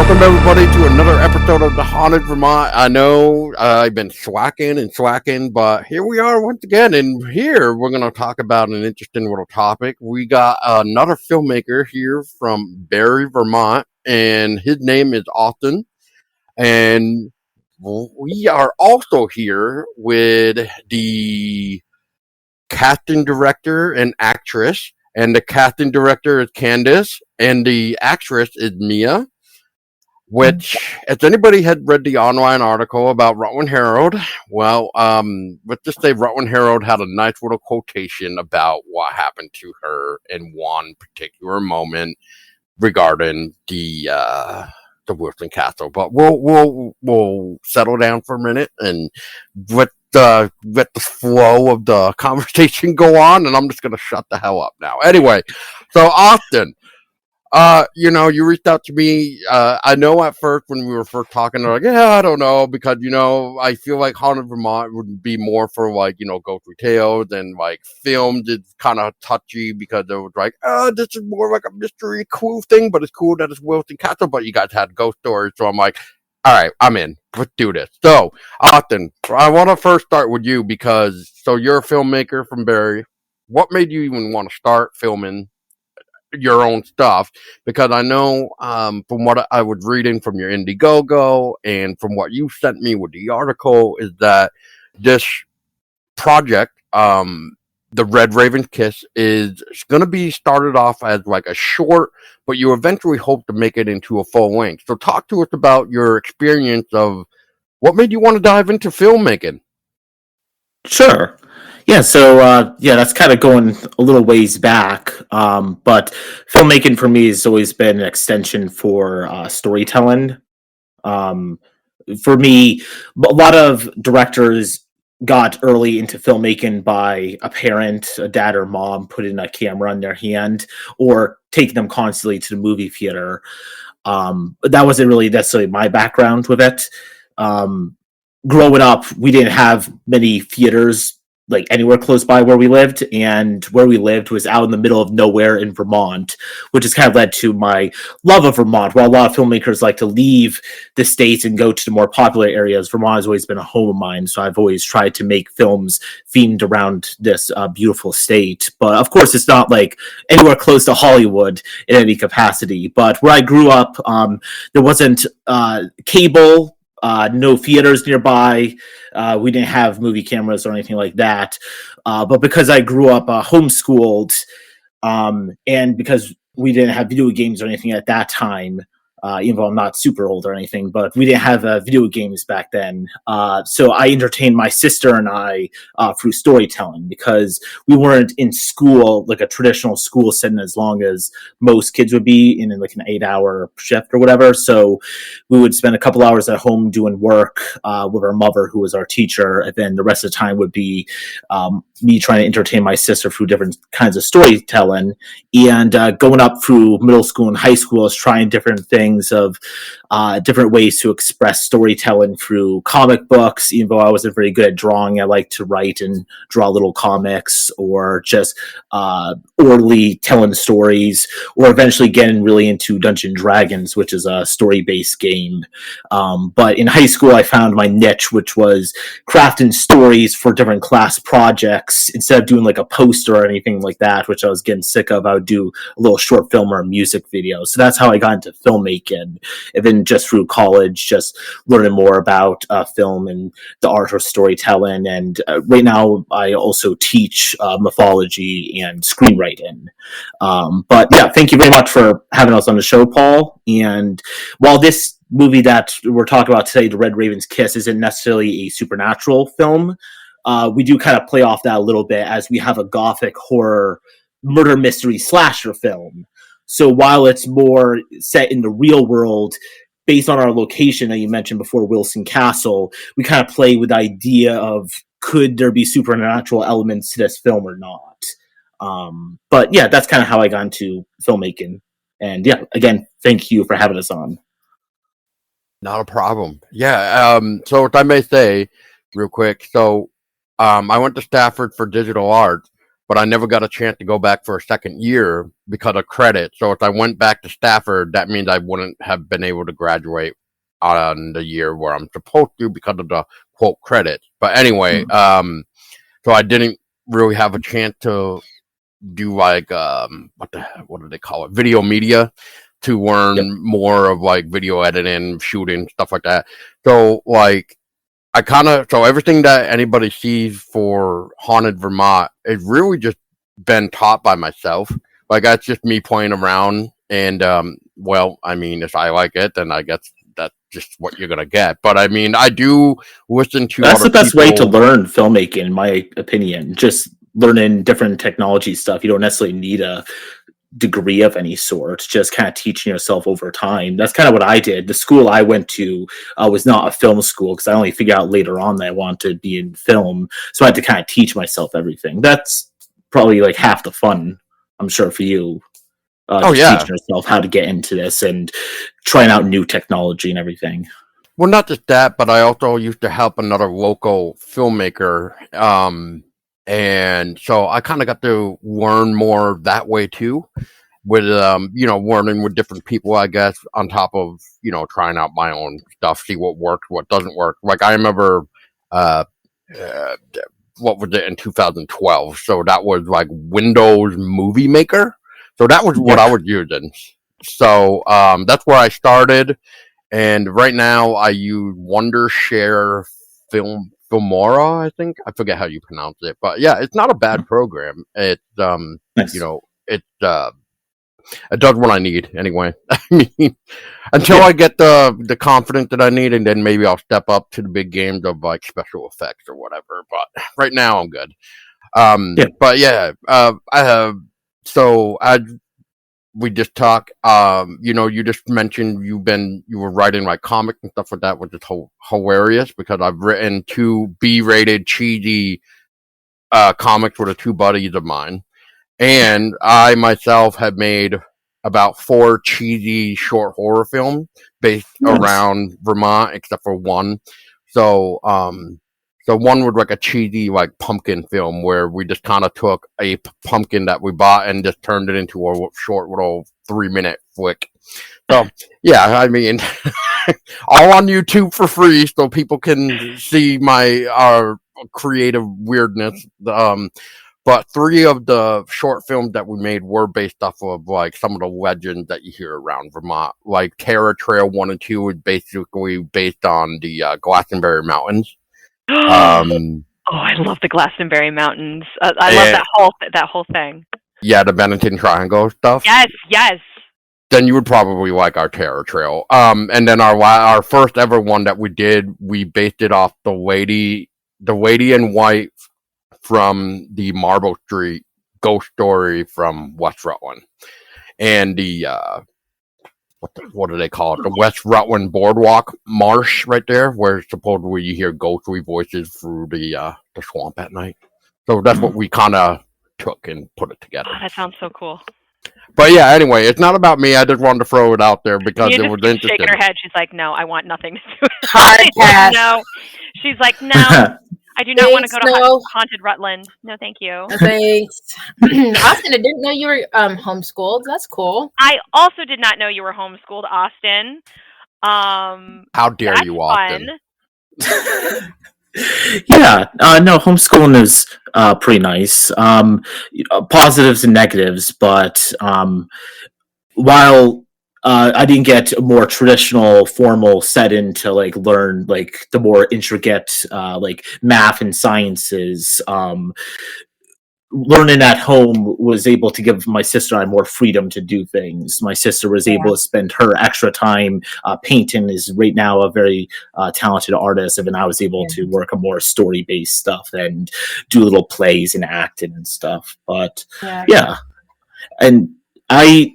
Welcome everybody to another episode of the Haunted Vermont. I know I've been slacking, but here we are once again. And here we're going to talk about an interesting little topic. We got another filmmaker here from Barre, Vermont, and his name is Austen. And we are also here with the casting director and actress. And the casting director is Candice, and the actress is Mia. Which, if anybody had read the online article about Rutland Herald, well, let's just say Rutland Herald had a nice little quotation about what happened to her in one particular moment regarding the Wilson Castle. But we'll settle down for a minute and let the flow of the conversation go on, and I'm just gonna shut the hell up now. Anyway, so Austin. You reached out to me. I know at first when we were first talking, they're like, yeah, I don't know, because, I feel like Haunted Vermont would be more for like, ghostly tales, and like films is kind of touchy because it was like, this is more like a mystery cool thing, but it's cool that it's Wilson Castle, but you guys had ghost stories. So I'm like, all right, I'm in. Let's do this. So, Austin, I want to first start with you because, so you're a filmmaker from Barre. What made you even want to start filming your own stuff? Because I know from what I was reading from your Indiegogo and from what you sent me with the article is that this project, the Red Raven's Kiss, is going to be started off as like a short, but you eventually hope to make it into a full length. So talk to us about your experience of what made you want to dive into filmmaking. Sure. Yeah, so that's kind of going a little ways back. But filmmaking for me has always been an extension for storytelling. For me, a lot of directors got early into filmmaking by a parent, a dad or mom, putting a camera in their hand or taking them constantly to the movie theater. But that wasn't really necessarily my background with it. Growing up, we didn't have many theaters like anywhere close by where we lived, and where we lived was out in the middle of nowhere in Vermont, which has kind of led to my love of Vermont. While a lot of filmmakers like to leave the States and go to the more popular areas, Vermont has always been a home of mine, so I've always tried to make films themed around this beautiful state. But of course, it's not like anywhere close to Hollywood in any capacity. But where I grew up, there wasn't cable, no theaters nearby. We didn't have movie cameras or anything like that. But because I grew up homeschooled, and because we didn't have video games or anything at that time, even though I'm not super old or anything, but we didn't have video games back then. So I entertained my sister and I through storytelling, because we weren't in school, like a traditional school setting, as long as most kids would be in like an 8-hour shift or whatever. So we would spend a couple hours at home doing work with our mother, who was our teacher. And then the rest of the time would be me trying to entertain my sister through different kinds of storytelling. And going up through middle school and high school is trying different things of different ways to express storytelling through comic books. Even though I wasn't very good at drawing, I like to write and draw little comics, or just orally telling stories, or eventually getting really into Dungeons & Dragons, which is a story-based game. But in high school, I found my niche, which was crafting stories for different class projects. Instead of doing like a poster or anything like that, which I was getting sick of, I would do a little short film or a music video. So that's how I got into filmmaking. And then just through college, just learning more about film and the art of storytelling. And right now, I also teach mythology and screenwriting. But yeah, thank you very much for having us on the show, Paul. And while this movie that we're talking about today, The Red Raven's Kiss, isn't necessarily a supernatural film, we do kind of play off that a little bit, as we have a gothic horror murder mystery slasher film. So while it's more set in the real world, based on our location that you mentioned before, Wilson Castle, we kind of play with the idea of, could there be supernatural elements to this film or not? But yeah, that's kind of how I got into filmmaking. And yeah, again, thank you for having us on. Not a problem. Yeah. So if I may say real quick, so I went to Stafford for digital art, but I never got a chance to go back for a second year because of credit. So if I went back to Stafford, that means I wouldn't have been able to graduate on the year where I'm supposed to because of the quote credit. But anyway, so I didn't really have a chance to do like what do they call it? Video media to learn more of like video editing, shooting, stuff like that. So like so everything that anybody sees for Haunted Vermont is really just been taught by myself. Like that's just me playing around, and well, I mean, if I like it, then I guess that's just what you're gonna get. But I mean, I do listen to. That's the best way to learn filmmaking, in my opinion. Just learning different technology stuff. You don't necessarily need a degree of any sort, just kind of teaching yourself over time. That's kind of what I did. The school I went to was not a film school because I only figured out later on that I wanted to be in film. So I had to kind of teach myself everything. That's probably like half the fun, I'm sure, for you. Teaching yourself how to get into this and trying out new technology and everything. Well, not just that, but I also used to help another local filmmaker. And so I kind of got to learn more that way too, with learning with different people, I guess, on top of trying out my own stuff, see what works, what doesn't work. Like I remember, what was it in 2012? So that was like Windows Movie Maker. So that was what I was using. So that's where I started, and right now I use Wondershare Filmora, I think. I forget how you pronounce it, but yeah, it's not a bad program. It nice. It does what I need anyway. I mean, until I get the confidence that I need, and then maybe I'll step up to the big games of like special effects or whatever. But right now I'm good. But yeah, I have. So we just talk. You just mentioned you were writing like comics and stuff like that, which is hilarious because I've written 2 B-rated cheesy comics with 2 buddies of mine, and I myself have made about 4 cheesy short horror films based around Vermont, except for one. So so one was like a cheesy like pumpkin film where we just kind of took a pumpkin that we bought and just turned it into a short little 3-minute flick. So yeah, I mean, all on YouTube for free, so people can see our creative weirdness. But 3 of the short films that we made were based off of like some of the legends that you hear around Vermont. Like Terror Trail 1 and 2 is basically based on the Glastonbury Mountains. I love the Glastonbury Mountains. I love that whole thing. Yeah, the Bennington Triangle stuff. Yes. Then you would probably like our Terror Trail. And then our first ever one that we did, we based it off the lady in white from the Marble Street ghost story from West Rutland, and the what do they call it? The West Rutland Boardwalk Marsh right there, where supposedly you hear ghostly voices through the swamp at night. So that's what we kind of took and put it together. Oh, that sounds so cool. But yeah, anyway, it's not about me. I just wanted to throw it out there because it was interesting. Shaking her head. She's like, "No, I want nothing to do with it." Hard pass. No. She's like, "No, I do not want to go to haunted Rutland. No, thank you." Thanks. Austen, I didn't know you were homeschooled. That's cool. I also did not know you were homeschooled, Austen. How dare you, Austen? Yeah, no, homeschooling is pretty nice. Positives and negatives, but while I didn't get a more traditional, formal setting to like learn like the more intricate like math and sciences. Learning at home was able to give my sister and I more freedom to do things. My sister was able to spend her extra time painting, is right now a very talented artist, and I was able to work on more story-based stuff and do little plays and acting and stuff. But and I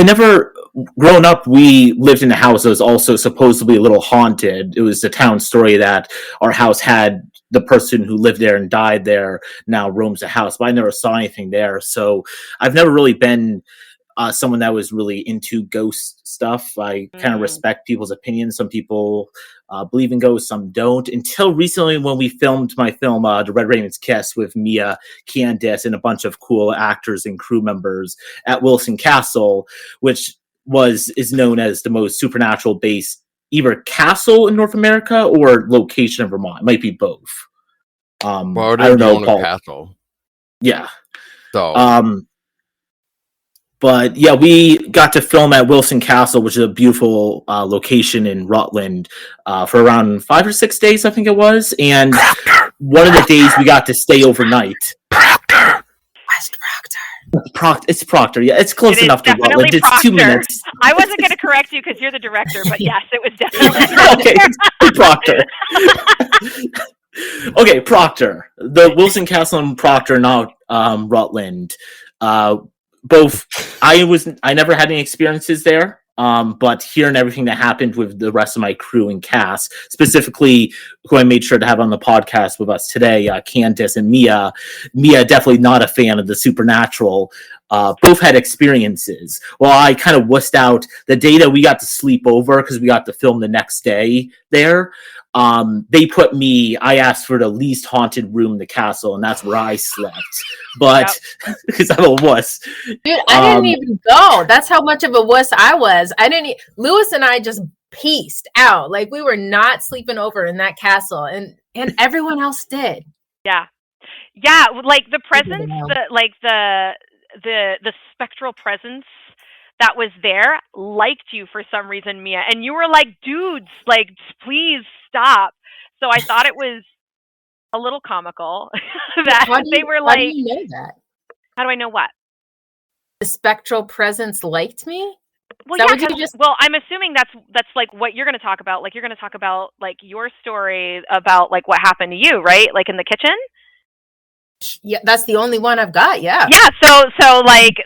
never, growing up, we lived in a house that was also supposedly a little haunted. It was the town story that our house had the person who lived there and died there now roams the house, but I never saw anything there. So I've never really been someone that was really into ghost stuff. I kind of respect people's opinions. Some people believe in ghosts, some don't. Until recently, when we filmed my film, The Red Raven's Kiss, with Mia, Candice, and a bunch of cool actors and crew members at Wilson Castle, which is known as the most supernatural based either castle in North America or location in Vermont. It might be both. I don't know, Paul. Castle. Yeah. So. But yeah, we got to film at Wilson Castle, which is a beautiful location in Rutland, for around 5 or 6 days, I think it was. And one of the days we got to stay overnight. Proctor. Where's Proctor? It's Proctor. Yeah, it's close enough to Rutland. It's Proctor. 2 minutes. I wasn't going to correct you because you're the director, but yes, it was definitely Proctor. Okay, Proctor. The Wilson Castle and Proctor, not Rutland. I never had any experiences there, but hearing everything that happened with the rest of my crew and cast, specifically who I made sure to have on the podcast with us today, Candice and Mia. Mia, definitely not a fan of the supernatural. Both had experiences. Well, I kind of wussed out the day that we got to sleep over because we got to film the next day there. They put me, I asked for the least haunted room in the castle, and that's where I slept. But because I'm a wuss. Dude, I didn't even go. That's how much of a wuss I was. Lewis and I just pieced out. Like, we were not sleeping over in that castle, and everyone else did. Yeah. Like the presence, the spectral presence that was there liked you for some reason, Mia, and you were like, dudes, like, please stop. So I thought it was a little comical that they were like, how do you know that? How do I know what? The spectral presence liked me? Well, yeah, well, I'm assuming that's like what you're going to talk about. Like, you're going to talk about like your story about like what happened to you, right? Like in the kitchen? Yeah, that's the only one I've got. Yeah. So like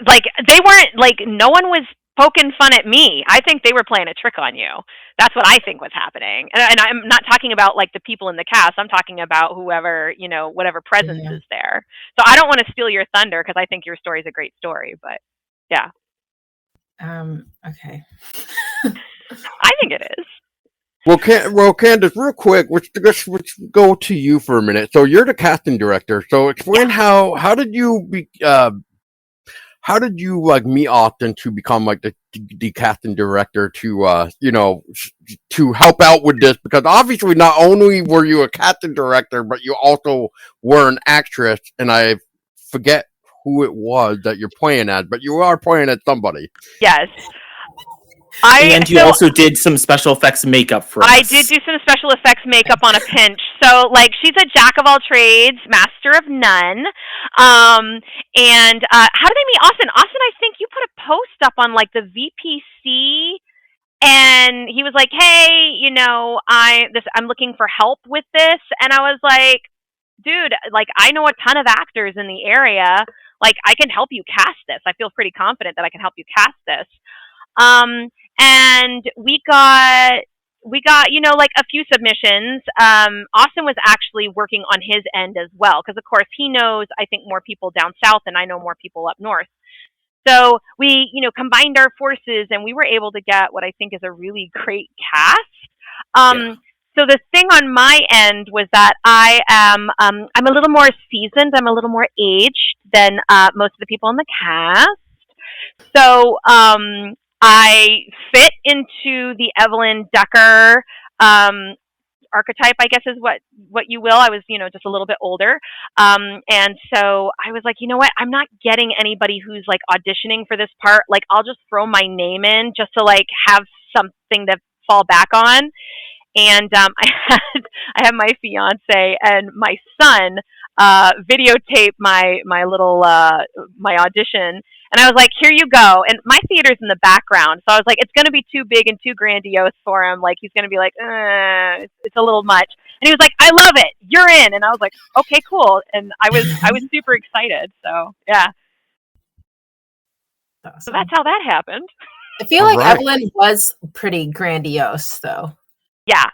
they weren't like, no one was poking fun at me. I think they were playing a trick on you. That's what I think was happening. And I'm not talking about like the people in the cast. I'm talking about whoever, whatever presence is there. So I don't want to steal your thunder because I think your story is a great story, but yeah. Okay. I think it is. Well, Candice, real quick, let's go to you for a minute. So you're the casting director. So explain how did you like meet Austen to become like the casting director to to help out with this? Because obviously not only were you a casting director, but you also were an actress, and I forget who it was that you're playing as, but you are playing as somebody. Yes. And you also did some special effects makeup for us. I did do some special effects makeup on a pinch. So, like, she's a jack of all trades, master of none. And how did I meet Austen? Austen, I think you put a post up on, like, the VPC, and he was like, hey, I'm looking for help with this. And I was like, dude, like, I know a ton of actors in the area. Like, I can help you cast this. I feel pretty confident that I can help you cast this. And we got, like a few submissions. Austen was actually working on his end as well. Cause of course he knows, I think, more people down south and I know more people up north. So we, combined our forces and we were able to get what I think is a really great cast. So the thing on my end was that I'm a little more seasoned. I'm a little more aged than, most of the people in the cast. So, I fit into the Evelyn Decker archetype, I guess is what you will. I was, just a little bit older. And so I was like, you know what? I'm not getting anybody who's like auditioning for this part. Like, I'll just throw my name in just to like have something to fall back on. And I had my fiance and my son videotape my little my audition. And I was like, here you go. And my theater's in the background. So I was like, it's going to be too big and too grandiose for him. Like, he's going to be like, it's a little much. And he was like, I love it. You're in. And I was like, okay, cool. And I was super excited. So, yeah. Awesome. So that's how that happened. I feel like Evelyn was pretty grandiose, though. Yeah.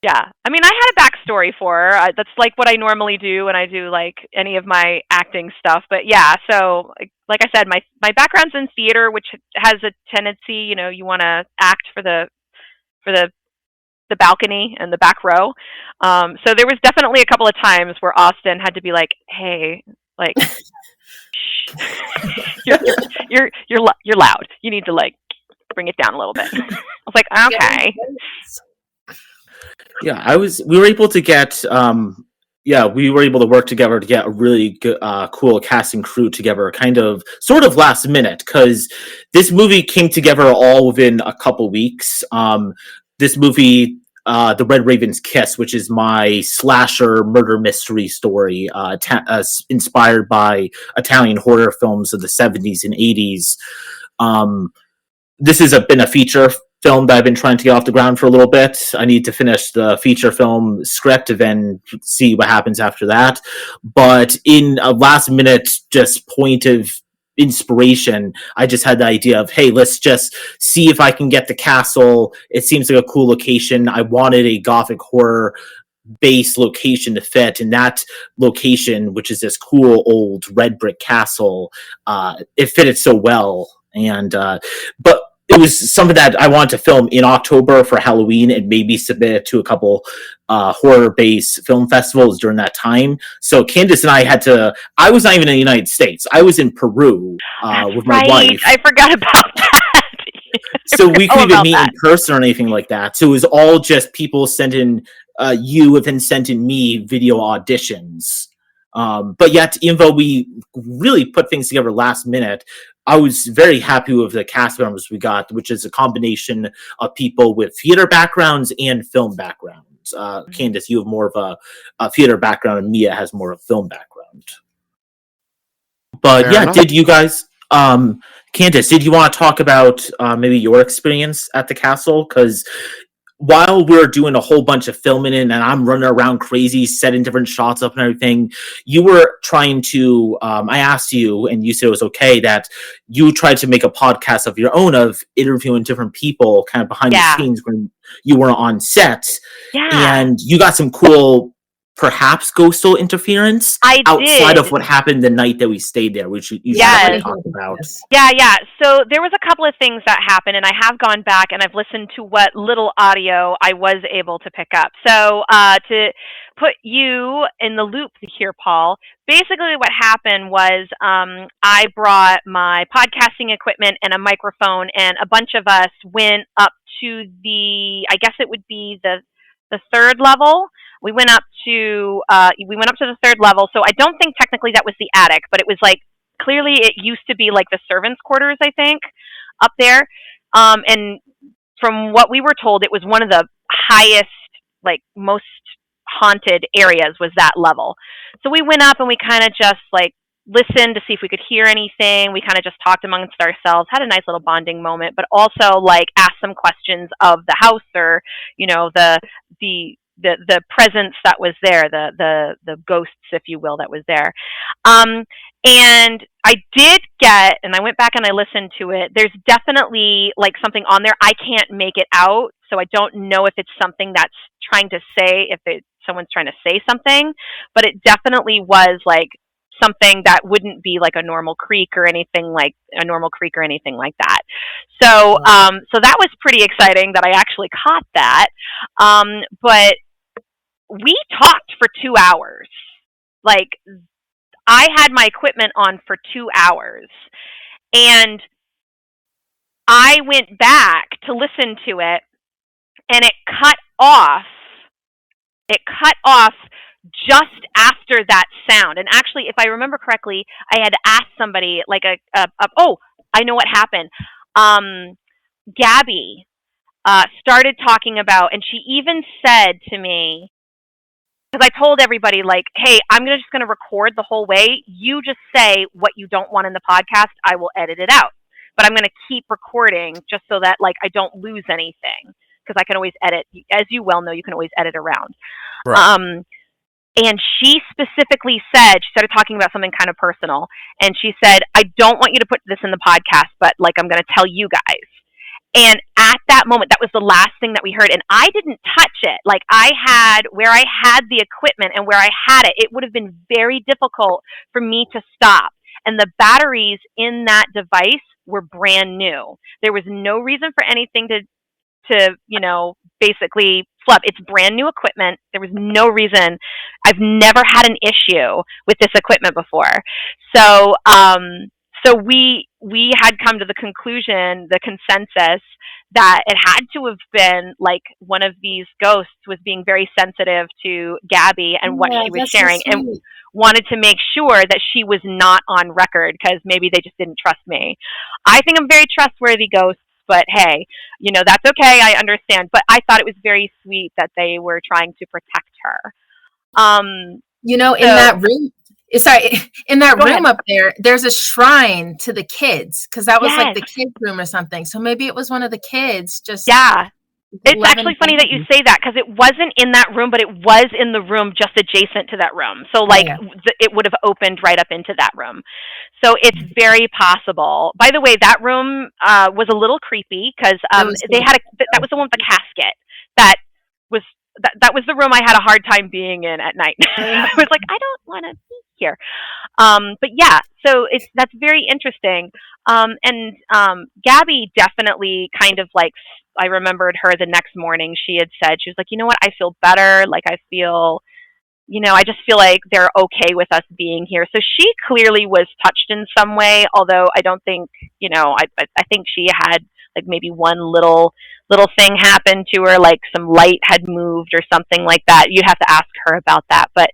Yeah, I mean, I had a backstory for her. That's like what I normally do when I do like any of my acting stuff. But yeah, so like I said, my background's in theater, which has a tendency, you want to act for the balcony and the back row. So there was definitely a couple of times where Austen had to be like, "Hey, like, you're loud. You need to like bring it down a little bit." I was like, "Okay." Yeah, we were able to get we were able to work together to get a really good, cool cast and crew together, sort of last minute, because this movie came together all within a couple weeks. This movie, The Red Raven's Kiss, which is my slasher murder mystery story, inspired by Italian horror films of the 70s and 80s. This has been a feature film that I've been trying to get off the ground for a little bit. I need to finish the feature film script and then see what happens after that. But in a last minute just point of inspiration, I just had the idea of, hey, let's just see if I can get the castle. It seems like a cool location. I wanted a gothic horror base location to fit, and that location, which is this cool old red brick castle, it fitted so well. And but it was something that I wanted to film in October for Halloween and maybe submit it to a couple horror-based film festivals during that time. So Candice and I was not even in the United States. I was in Peru with my wife. I forgot about that. So we couldn't even meet in person or anything like that. So it was all just people sending you and then sending me video auditions. But yet, even though we really put things together last minute, I was very happy with the cast members we got, which is a combination of people with theater backgrounds and film backgrounds. Candice, you have more of a theater background, and Mia has more of a film background. But Fair yeah, enough. did you guys, Candice, did you want to talk about maybe your experience at the castle? Because while we're doing a whole bunch of filming and I'm running around crazy, setting different shots up and everything, you were trying to, I asked you, and you said it was okay, that you tried to make a podcast of your own of interviewing different people kind of behind the scenes when you were on set. Yeah. And you got some cool, perhaps ghostal interference outside of what happened the night that we stayed there, which you should talk about. Yeah. So there was a couple of things that happened, and I have gone back and I've listened to what little audio I was able to pick up. So to put you in the loop here, Paul, basically what happened was I brought my podcasting equipment and a microphone, and a bunch of us went up to I guess it would be the third level. We went up to the third level. So I don't think technically that was the attic, but it was like, clearly it used to be like the servants' quarters, I think, up there. And from what we were told, it was one of the highest, like most haunted areas was that level. So we went up and we kind of just like listened to see if we could hear anything. We kind of just talked amongst ourselves, had a nice little bonding moment, but also like asked some questions of the house, or, the presence that was there, the ghosts, if you will, that was there. And I did get, and I went back and I listened to it, there's definitely like something on there. I can't make it out, so I don't know if it's something that's trying to say, someone's trying to say something, but it definitely was like something that wouldn't be like a normal creak or anything like that. So, so that was pretty exciting that I actually caught that. But we talked for 2 hours. Like, I had my equipment on for 2 hours, and I went back to listen to it, and it cut off just after that sound. And actually, if I remember correctly, I had asked somebody like I know what happened. Gabby started talking about, and she even said to me, because I told everybody, like, hey, I'm just going to record the whole way. You just say what you don't want in the podcast. I will edit it out. But I'm going to keep recording just so that, like, I don't lose anything. Because I can always edit. As you well know, you can always edit around. Right. And she specifically said, she started talking about something kind of personal. And she said, I don't want you to put this in the podcast, but, like, I'm going to tell you guys. And at that moment, that was the last thing that we heard. And I didn't touch it. Like where I had the equipment and where I had it, it would have been very difficult for me to stop. And the batteries in that device were brand new. There was no reason for anything to basically flub. It's brand new equipment. There was no reason. I've never had an issue with this equipment before. So we had come to the conclusion, the consensus, that it had to have been like one of these ghosts was being very sensitive to Gabby and what she was sharing, and wanted to make sure that she was not on record because maybe they just didn't trust me. I think I'm very trustworthy ghosts, but hey, that's okay. I understand. But I thought it was very sweet that they were trying to protect her. In that room. Sorry, in that room up there, there's a shrine to the kids because that was like the kids' room or something. So maybe it was one of the kids. It's actually funny that you say that because it wasn't in that room, but it was in the room just adjacent to that room. So it would have opened right up into that room. So it's very possible. By the way, that room was a little creepy because they had that was the one with the casket that was the room I had a hard time being in at night. I was like, I don't want to be here. But yeah, so that's very interesting. And Gabby definitely kind of like, I remembered her the next morning. She had said, she was like, you know what? I feel better. Like I feel, I just feel like they're okay with us being here. So she clearly was touched in some way, although I don't think, I think she had like maybe one little thing happened to her, like some light had moved or something like that. You'd have to ask her about that. But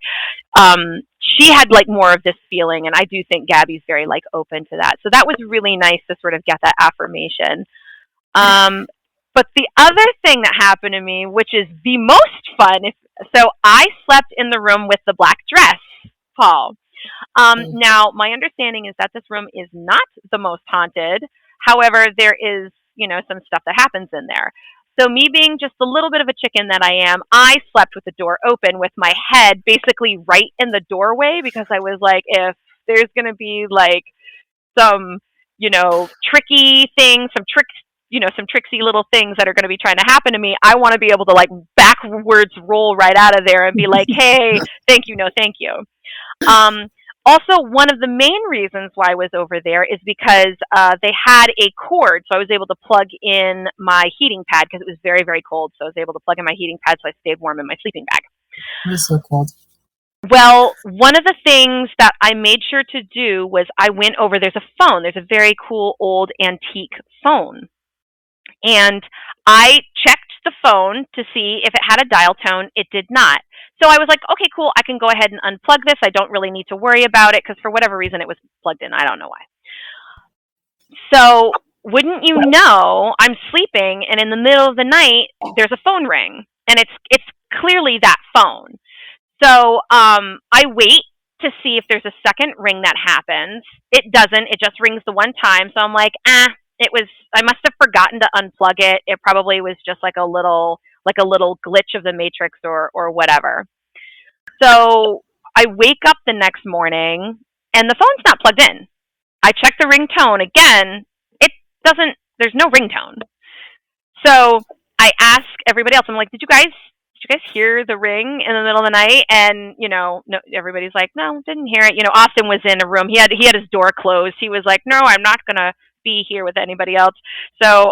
she had like more of this feeling, and I do think Gabby's very like open to that. So that was really nice to sort of get that affirmation. But the other thing that happened to me, which is the most fun, so I slept in the room with the black dress, Paul. Now, my understanding is that this room is not the most haunted. However, there is, some stuff that happens in there. So me being just a little bit of a chicken that I am, I slept with the door open with my head basically right in the doorway because I was like, if there's going to be like some, tricky things, some tricksy little things that are going to be trying to happen to me, I want to be able to like backwards roll right out of there and be like, hey, thank you, no, thank you. Also, one of the main reasons why I was over there is because they had a cord, so I was able to plug in my heating pad because it was very, very cold. So I was able to plug in my heating pad so I stayed warm in my sleeping bag. It was so cold. Well, one of the things that I made sure to do was I went over, there's a phone. There's a very cool old antique phone. And I checked the phone to see if it had a dial tone. It did not. So I was like, okay, cool. I can go ahead and unplug this. I don't really need to worry about it because for whatever reason it was plugged in. I don't know why. So wouldn't you know, I'm sleeping and in the middle of the night, there's a phone ring and it's clearly that phone. So I wait to see if there's a second ring that happens. It doesn't. It just rings the one time. So I'm like, I must have forgotten to unplug it. It probably was just like a little glitch of the matrix or whatever. So I wake up the next morning and the phone's not plugged in. I check the ringtone again. There's no ringtone. So I ask everybody else, I'm like, did you guys hear the ring in the middle of the night? And, no, everybody's like, no, didn't hear it. Austen was in a room. He had his door closed. He was like, no, I'm not going to be here with anybody else. So,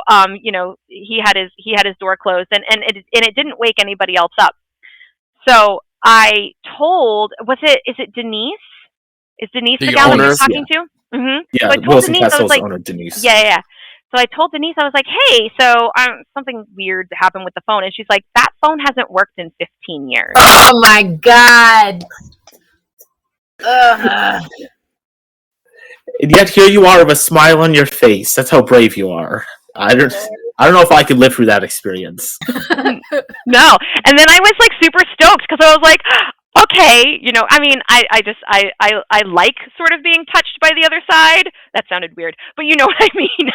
he had his door closed and it didn't wake anybody else up. So I told, is it Denise? Is Denise the gal that you're talking to? Mm-hmm. Yeah, so I told Wilson Denise, Castle's I was like, owner, Denise. Yeah. So I told Denise, I was like, hey, so something weird happened with the phone. And she's like, that phone hasn't worked in 15 years. Oh my God. And yet here you are with a smile on your face. That's how brave you are. I don't know if I could live through that experience. No. And then I was like super stoked because I was like, okay, I like sort of being touched by the other side. That sounded weird, but you know what I mean.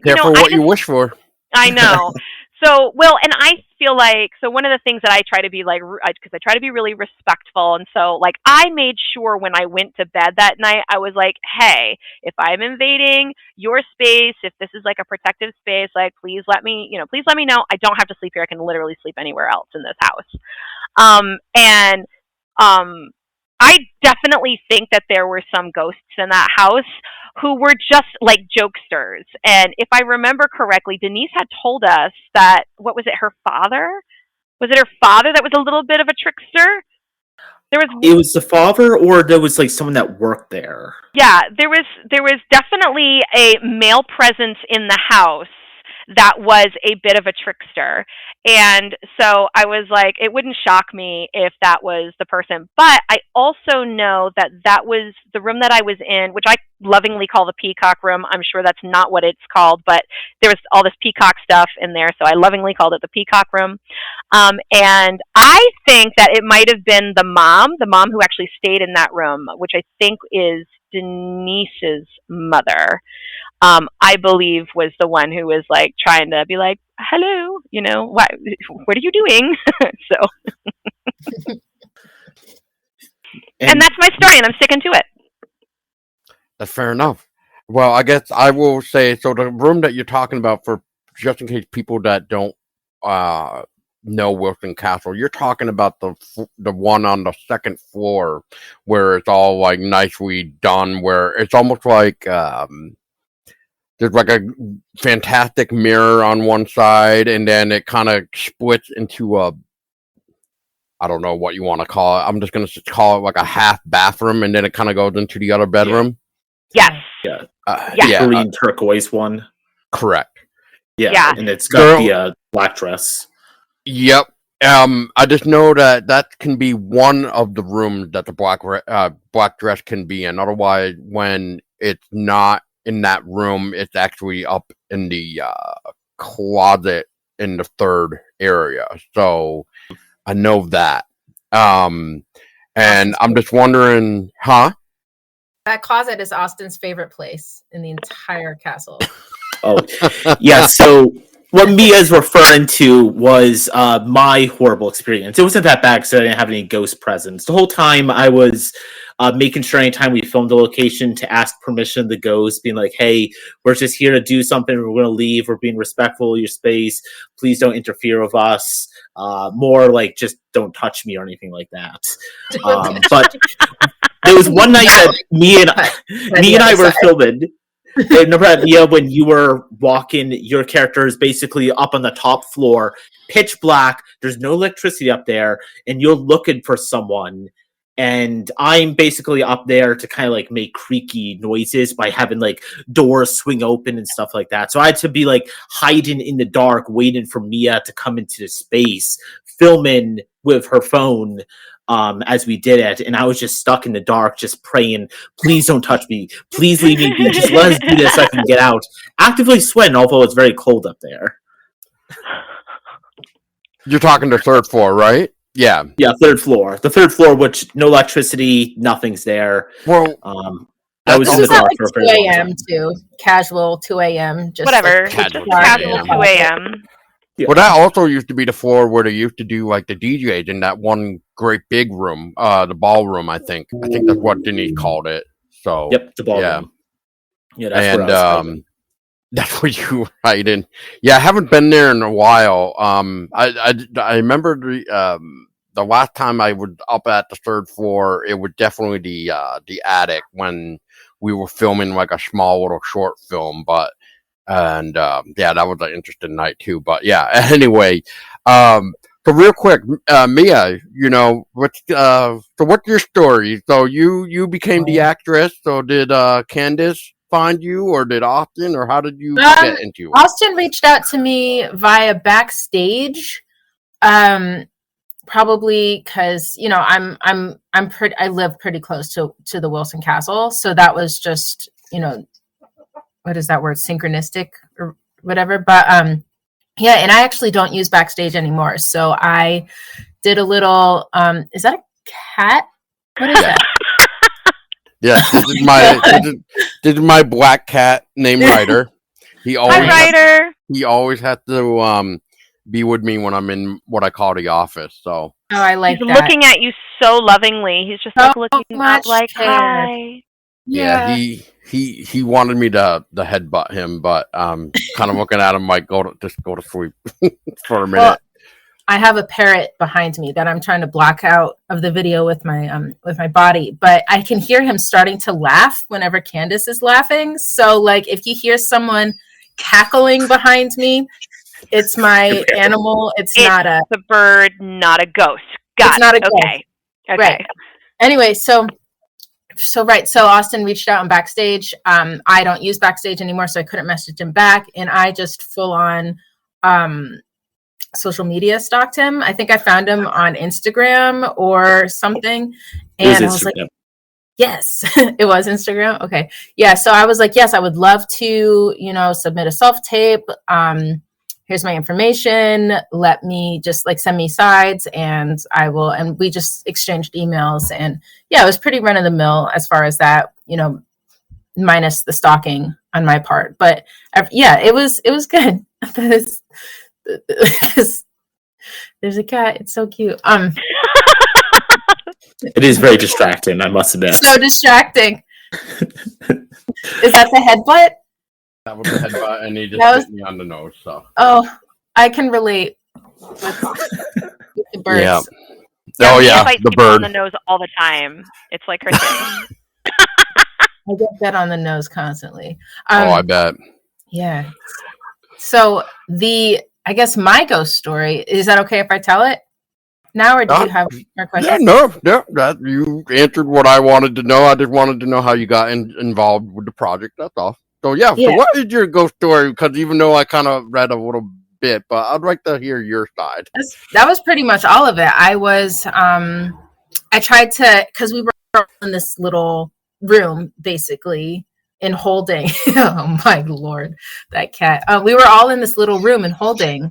Careful what you wish for. I know. So, and I feel like, so one of the things that I try to be like, because I try to be really respectful. And so like, I made sure when I went to bed that night, I was like, hey, if I'm invading your space, if this is like a protective space, like, please let me know. I don't have to sleep here. I can literally sleep anywhere else in this house. I definitely think that there were some ghosts in that house who were just like jokesters. And if I remember correctly, Denise had told us that, what was it, her father? Was it her father that was a little bit of a trickster? It was the father, or there was like someone that worked there. Yeah, there was definitely a male presence in the house that was a bit of a trickster. And so I was like, it wouldn't shock me if that was the person. But I also know that that was the room that I was in, which I lovingly call the peacock room. I'm sure that's not what it's called, but there was all this peacock stuff in there. So I lovingly called it the peacock room. And I think that it might have been the mom who actually stayed in that room, which I think is Denise's mother. I believe was the one who was like trying to be like, hello, what are you doing? So, and that's my story, and I'm sticking to it. That's fair enough. Well, I guess I will say, so the room that you're talking about, for just in case people that don't know Wilson Castle, you're talking about the one on the second floor where it's all like nicely done, where it's almost like there's like a fantastic mirror on one side, and then it kind of splits into I don't know what you want to call it. I'm just going to call it like a half bathroom, and then it kind of goes into the other bedroom. Yes. Yeah. Green turquoise one. Correct. Yeah. And it's got the black dress. Yep. I just know that can be one of the rooms that the black dress can be in. Otherwise, when it's not in that room, it's actually up in the closet in the third area. So I know that. And I'm just wondering, That closet is Austen's favorite place in the entire castle. Oh, yeah. So what Mia's referring to was my horrible experience. It wasn't that bad because I didn't have any ghost presence. The whole time I was making sure anytime we filmed a location to ask permission of the ghost, being like, hey, we're just here to do something. We're going to leave. We're being respectful of your space. Please don't interfere with us. More like just don't touch me or anything like that. But there was one night that me and I were filming. Remember, Mia, when you were walking, your character is basically up on the top floor, pitch black. There's no electricity up there, and you're looking for someone. And I'm basically up there to kind of like make creaky noises by having like doors swing open and stuff like that. So I had to be like hiding in the dark, waiting for Mia to come into the space, filming with her phone as we did it. And I was just stuck in the dark, just praying, please don't touch me. Please leave me be. Just let us do this so I can get out. Actively sweating, although it's very cold up there. You're talking the third floor, right? Yeah. Yeah, third floor. The third floor, which no electricity, nothing's there. Well, I was in the dark for a very long time. 2 a.m. too. Casual 2 a.m. Just whatever. Like casual 2 a.m. Yeah. Well, that also used to be the floor where they used to do like the DJs in that one great big room, the ballroom. I think that's what Denise called it. So yep, the ballroom. Yeah, that's where I was that's where you were hiding. Yeah, I haven't been there in a while. I remember the last time I was up at the third floor, it was definitely the attic when we were filming like a small little short film, but. And that was an interesting night too. But yeah, anyway, so real quick, Mia, what's your story? So you became the actress. So did Candice find you, or did Austen, or how did you get into it? Austen reached out to me via backstage, probably because I live pretty close to the Wilson Castle, so that was just what is that word? Synchronistic or whatever. But and I actually don't use backstage anymore. So I did a little is that a cat? What is that? Yeah, this is my black cat named Ryder. He always Hi, Ryder. He always has to be with me when I'm in what I call the office. So Oh, I like He's that. looking at you so lovingly. He's just So like looking much up, like, care. hi. yeah, he wanted me to headbutt him, but kind of looking at him like go to sleep for a minute. Well, I have a parrot behind me that I'm trying to block out of the video with my body, but I can hear him starting to laugh whenever Candice is laughing. So like if you hear someone cackling behind me, it's my animal. It's not a the bird, not a ghost. Got it's not a it. Okay. Okay. Right. Anyway, so Austen reached out on Backstage. I don't use Backstage anymore, so I couldn't message him back, and I just full on social media stalked him. I think I found him on Instagram or something, and I was like, yes, it was Instagram. Okay, yeah. So I was like, yes, I would love to, submit a self tape. Here's my information. Let me just send me sides and I will. And we just exchanged emails, and yeah, it was pretty run of the mill as far as that, minus the stalking on my part. But yeah, it was good. There's a cat. It's so cute. It is very distracting, I must admit. So distracting. Is that the headbutt? That was the headbutt, and he just bit me on the nose. So. Oh, I can relate with the birds. Yeah. Oh yeah, the bird on the nose all the time. It's like her thing. I get that on the nose constantly. I bet. Yeah. So I guess my ghost story, is that okay if I tell it now, or do you have more questions? No, that you answered what I wanted to know. I just wanted to know how you got involved with the project. That's all. So yeah. So what is your ghost story? Because even though I kind of read a little bit, but I'd like to hear your side. That was pretty much all of it. I tried to, because we were in this little room basically in holding. Oh my Lord, that cat. We were all in this little room in holding.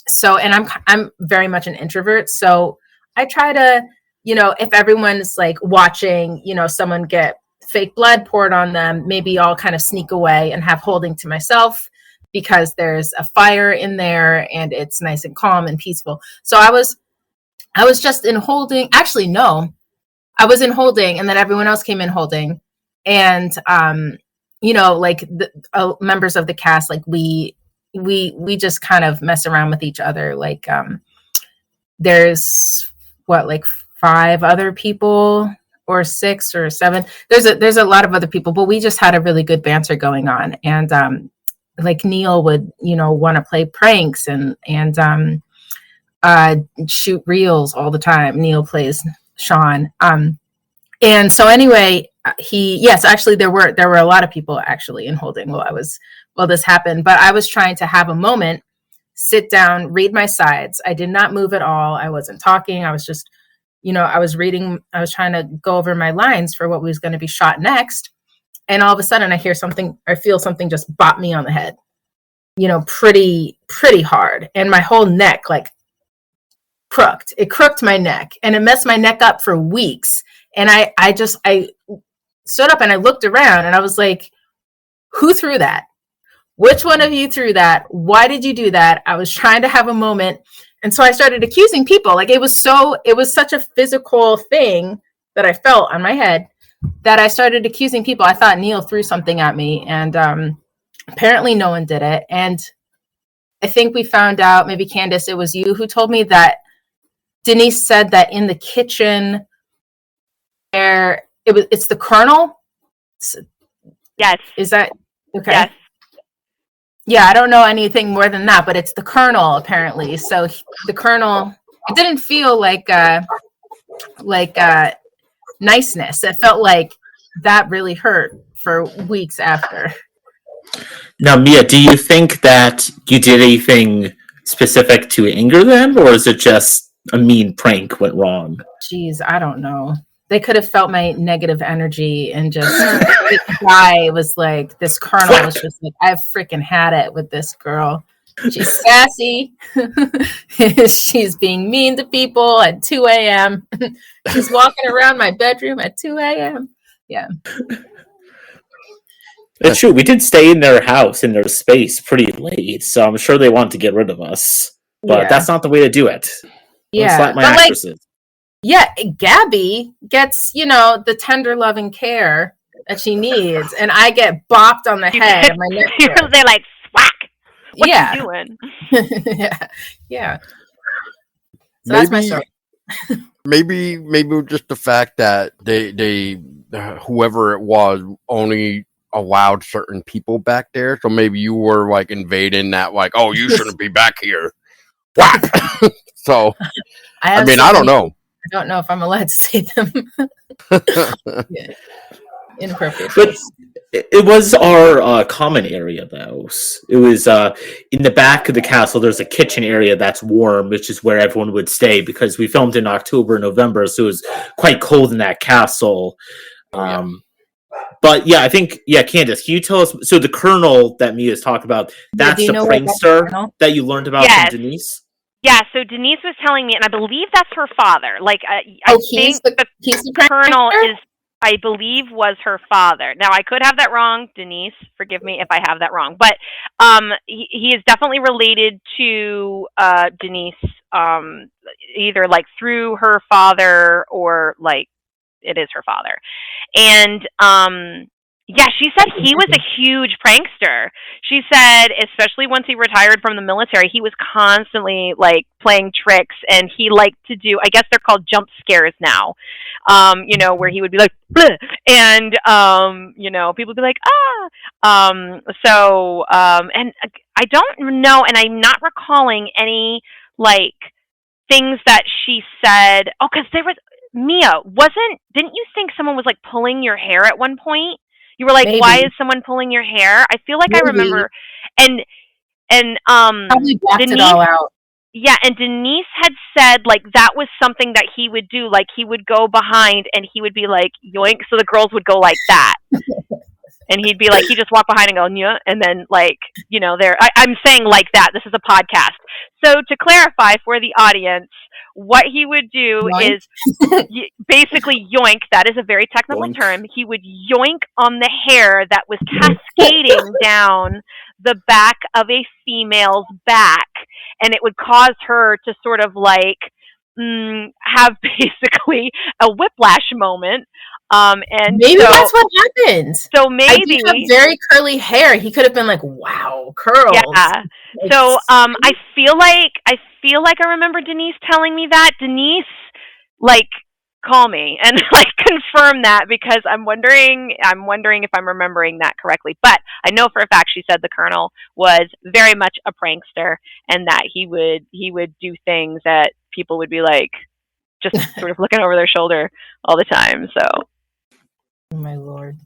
So, and I'm very much an introvert. So I try to, if everyone's watching, someone get fake blood poured on them, maybe I'll kind of sneak away and have holding to myself because there's a fire in there and it's nice and calm and peaceful. So I was just in holding. Actually, no, I was in holding, and then everyone else came in holding. And, the members of the cast, we just kind of mess around with each other. There's 5 other people, or 6 or 7. There's a lot of other people, but we just had a really good banter going on. And Neil would, want to play pranks and shoot reels all the time. Neil plays Sean. And so anyway, actually there were a lot of people actually in holding while this happened, but I was trying to have a moment, sit down, read my sides. I did not move at all. I wasn't talking. I was just, I was reading, I was trying to go over my lines for what was going to be shot next. And all of a sudden I hear something, I feel something just bop me on the head, pretty hard. And my whole neck, crooked. It crooked my neck, and it messed my neck up for weeks. And I stood up and I looked around and I was like, who threw that? Which one of you threw that? Why did you do that? I was trying to have a moment. And so I started accusing people. It was such a physical thing that I felt on my head that I started accusing people. I thought Neil threw something at me, and apparently no one did it. And I think we found out, maybe Candice, it was you who told me that Denise said that in the kitchen there, it's the Colonel. Yes. Is that okay? Yes. Yeah, I don't know anything more than that, but it's the Colonel apparently. So the Colonel, it didn't feel like niceness. It felt like that really hurt for weeks after. Now, Mia, do you think that you did anything specific to anger them, or is it just a mean prank went wrong? Jeez, I don't know. They could have felt my negative energy and just the guy was like, this Colonel was just like, I've freaking had it with this girl. She's sassy. She's being mean to people at 2 a.m. She's walking around my bedroom at 2 a.m. Yeah. It's true. We did stay in their house, in their space, pretty late, so I'm sure they want to get rid of us. But that's not the way to do it. Don't slap my actresses. Gabby gets, the tender loving care that she needs, and I get bopped on the head. My neck. They're like, whack. What you doing? yeah. So that's my story. maybe just the fact that they whoever it was only allowed certain people back there, so maybe you were like invading that, like, oh, you shouldn't be back here. Whack. So I don't know. I don't know if I'm allowed to say them. Inappropriate. But it was our common area, though. It was in the back of the castle. There's a kitchen area that's warm, which is where everyone would stay, because we filmed in October, November, so it was quite cold in that castle. But yeah, I think, Candice, can you tell us? So the colonel that Mia's talking about, that's the prankster that you learned about from Denise? Yeah, so Denise was telling me, and I believe that's her father. Like, I think the colonel I believe was her father. Now, I could have that wrong. Denise, forgive me if I have that wrong. But he is definitely related to Denise, either like through her father or like it is her father. And she said he was a huge prankster. She said, especially once he retired from the military, he was constantly like playing tricks, and he liked to do, I guess they're called jump scares now, where he would be like, bleh, and, people would be like, and I don't know, and I'm not recalling any like things that she said. Oh, because there was, Mia, didn't you think someone was like pulling your hair at one point? You were like, why is someone pulling your hair? I feel like I remember. And probably blocked it all out. Yeah, and Denise had said like that was something that he would do. Like he would go behind and he would be like, yoink. So the girls would go like that. And he'd be like, he just walk behind and go, yeah, and then like, I'm saying like that. This is a podcast. So to clarify for the audience, what he would do is basically yoink. That is a very technical term. He would yoink on the hair that was cascading down the back of a female's back, and it would cause her to sort of like have basically a whiplash moment. And maybe that's what happened. So maybe he had very curly hair. He could have been like, wow, curls. Yeah. So I feel like I remember Denise telling me that. Denise, like, call me and like confirm that, because I'm wondering if I'm remembering that correctly. But I know for a fact she said the colonel was very much a prankster, and that he would do things that people would be like just sort of looking over their shoulder all the time. So, oh my Lord.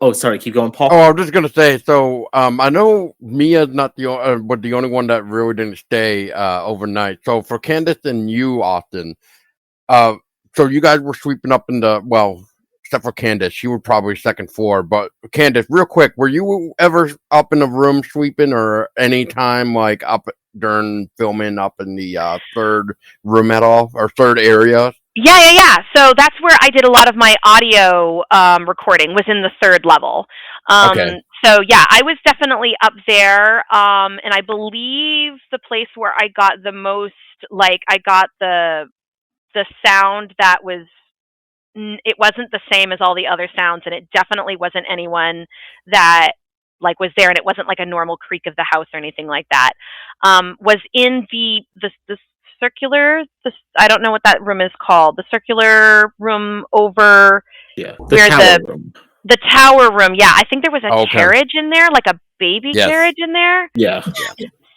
Oh, sorry. Keep going, Paul. Oh, I was just gonna say. So, I know Mia's not the only one that really didn't stay overnight. So, for Candice and you, Austen, so you guys were sweeping up in except for Candice, she was probably second floor. But Candice, real quick, were you ever up in the room sweeping, or any time like up during filming up in the third room at all, or third area? Yeah. So that's where I did a lot of my audio recording, was in the third level. Okay. So yeah, I was definitely up there. And I believe the place where I got the most, like I got the sound that was, it wasn't the same as all the other sounds, and it definitely wasn't anyone that like was there, and it wasn't like a normal creak of the house or anything like that. Was in the circular, I don't know what that room is called, the circular room over the tower room. Yeah, I think there was a carriage in there, like a baby carriage in there. Yeah.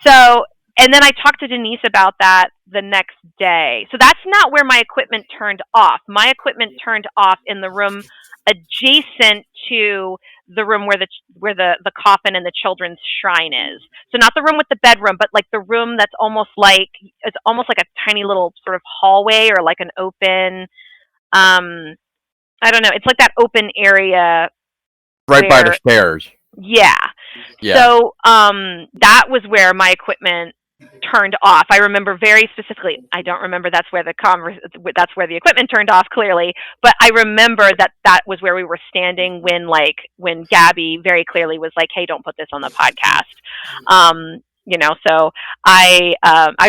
So, and then I talked to Denise about that the next day. So that's not where my equipment turned off. My equipment turned off in the room adjacent to the room where the coffin and the children's shrine is. So not the room with the bedroom, but like the room that's almost like a tiny little sort of hallway, or like an open, I don't know. It's like that open area right by the stairs. Yeah. So that was where my equipment turned off. I remember very specifically. I don't remember that's where the equipment turned off clearly, but I remember that was where we were standing when Gabby very clearly was like, "Hey, don't put this on the podcast." So I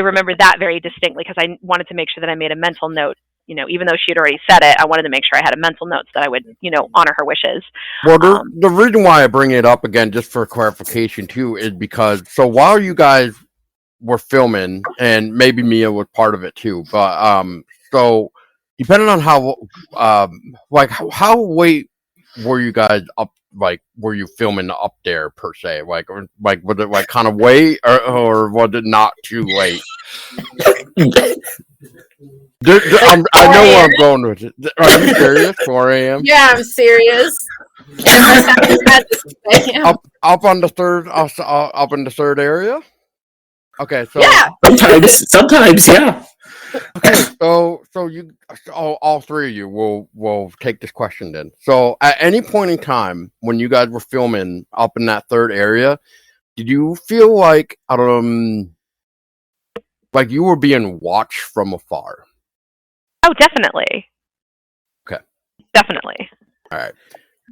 remember that very distinctly because I wanted to make sure that I made a mental note. Even though she had already said it, I wanted to make sure I had a mental note so that I would, honor her wishes. Well, the reason why I bring it up again, just for clarification too, is because while you guys were filming, and maybe Mia was part of it too, but so depending on how late were you guys up? Like, were you filming up there per se? Like was it kind of late, or was it not too late? I know where I'm going with it. Are you serious? 4 a.m. Yeah, I'm serious. Up on the third, up in the third area. Okay, so yeah, sometimes, yeah. Okay, so you, all three of you will take this question then. So, at any point in time when you guys were filming up in that third area, did you feel like you were being watched from afar? Oh, definitely. Okay. Definitely. All right.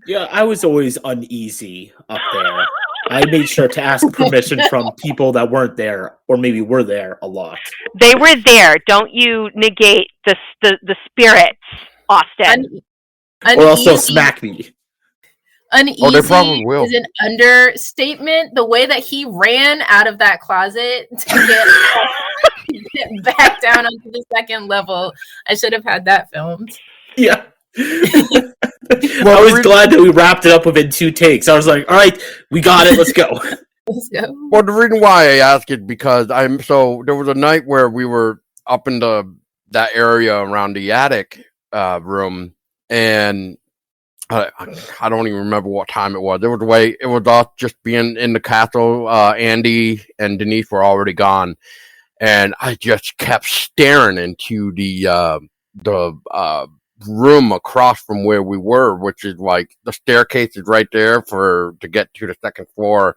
Yeah, I was always uneasy up there. I made sure to ask permission from people that weren't there, or maybe were there a lot. They were there. Don't you negate the spirits, Austen. Or also smack me. Uneasy they probably will. is an understatement. The way that he ran out of that closet to get back down onto the second level, I should have had that filmed. Yeah. Well, I was glad that we wrapped it up within 2 takes. I was like, all right, we got it. Let's go. Let's go. Well, the reason why I ask it because there was a night where we were up in that area around the attic room, and I don't even remember what time it was. It was us just being in the castle. Andy and Denise were already gone, and I just kept staring into the room across from where we were, which is like the staircase is right there to get to the second floor,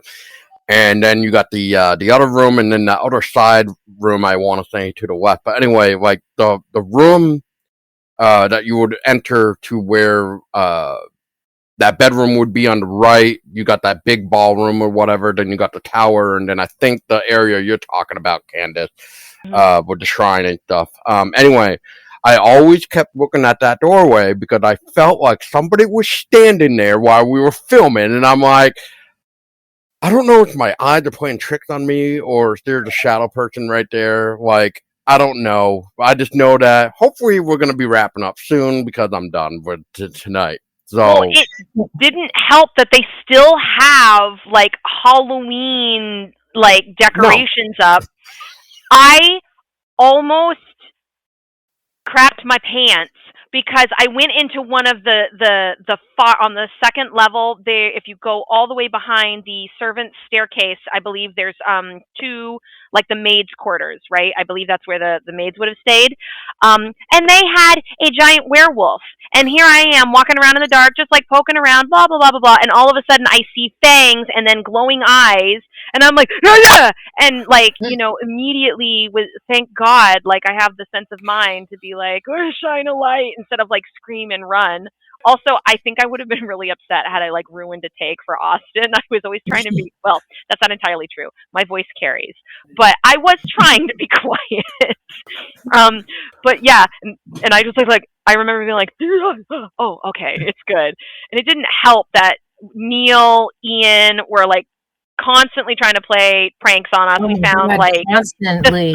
and then you got the other room, and then the other side room, I want to say, to the left. But anyway, like the room that you would enter to where that bedroom would be on the right, you got that big ballroom or whatever, then you got the tower, and then I think the area you're talking about, Candice, with the shrine and stuff. Anyway, I always kept looking at that doorway because I felt like somebody was standing there while we were filming, and I'm like, I don't know if my eyes are playing tricks on me or if there's a shadow person right there. Like, I don't know. I just know that hopefully we're going to be wrapping up soon because I'm done with tonight. So well, it didn't help that they still have like Halloween decorations up. I almost crapped my pants because I went into one of the far on the second level there. If you go all the way behind the servants' staircase, I believe there's two, like the maids' quarters, right? I believe that's where the maids would have stayed. And they had a giant werewolf. And here I am walking around in the dark, just like poking around, blah, blah, blah, blah, blah. And all of a sudden I see fangs and then glowing eyes. And I'm like, yeah! And immediately thank God, I have the sense of mind to be like, oh, shine a light instead of scream and run. Also, I think I would have been really upset had I ruined a take for Austen. I was always trying to be, well, that's not entirely true. My voice carries, but I was trying to be quiet. But yeah, and I just I remember being like, oh, okay, it's good. And it didn't help that Neil, Ian were constantly trying to play pranks on us. We found constantly.